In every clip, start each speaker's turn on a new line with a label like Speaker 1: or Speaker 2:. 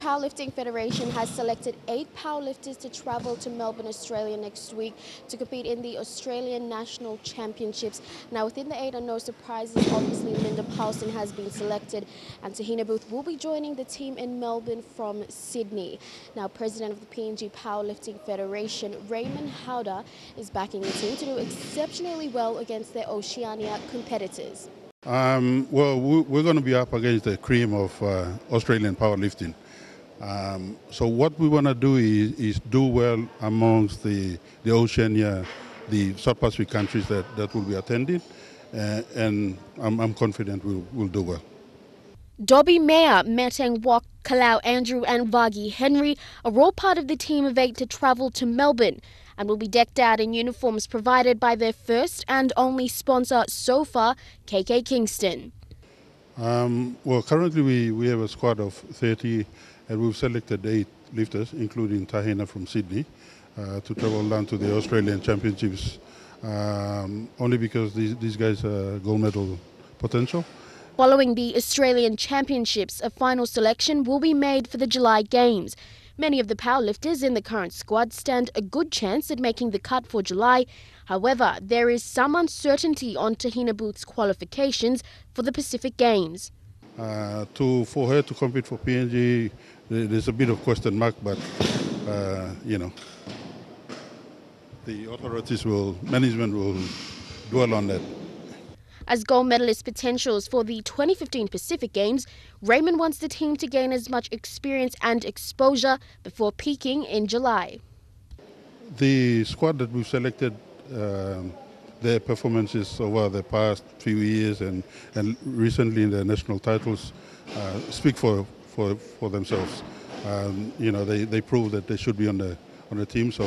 Speaker 1: Powerlifting Federation has selected 8 powerlifters to travel to Melbourne, Australia next week to compete in the Australian National Championships. Now, within the 8 are no surprises. Obviously, Linda Paulson has been selected, and Tahina Booth will be joining the team in Melbourne from Sydney. Now, President of the PNG Powerlifting Federation, Raymond Haoda, is backing the team to do exceptionally well against their Oceania competitors.
Speaker 2: We're going to be up against the cream of Australian powerlifting. So what we want to do is do well amongst the Oceania, the South Pacific countries that will be attending, and I'm confident we'll do well.
Speaker 1: Dobby Mayer, Meteng Wok, Kalau Andrew and Vagi Henry are all part of the team of 8 to travel to Melbourne and will be decked out in uniforms provided by their first and only sponsor so far, KK Kingston.
Speaker 2: Currently we have a squad of 30 and we've selected 8 lifters, including Tahina from Sydney, to travel down to the Australian Championships, only because these guys are gold medal potential.
Speaker 1: Following the Australian Championships, a final selection will be made for the July Games. Many of the powerlifters in the current squad stand a good chance at making the cut for July. However, there is some uncertainty on Tahina Booth's qualifications for the Pacific Games.
Speaker 2: For her to compete for PNG, there's a bit of question mark, but the authorities management will dwell on that.
Speaker 1: As gold medalist potentials for the 2015 Pacific Games, Raymond wants the team to gain as much experience and exposure before peaking in July.
Speaker 2: The squad that we've selected, their performances over the past few years and recently in the national titles speak for themselves. They prove that they should be on the team. So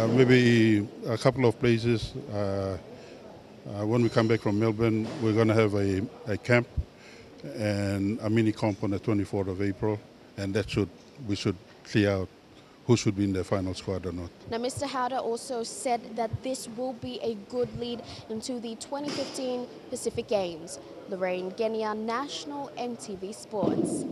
Speaker 2: maybe a couple of places. When we come back from Melbourne, we're going to have a camp and a mini comp on the 24th of April, and we should clear out who should be in the final squad or not.
Speaker 1: Now, Mr. Haoda also said that this will be a good lead into the 2015 Pacific Games. Lorraine Genia, National EMTV Sports.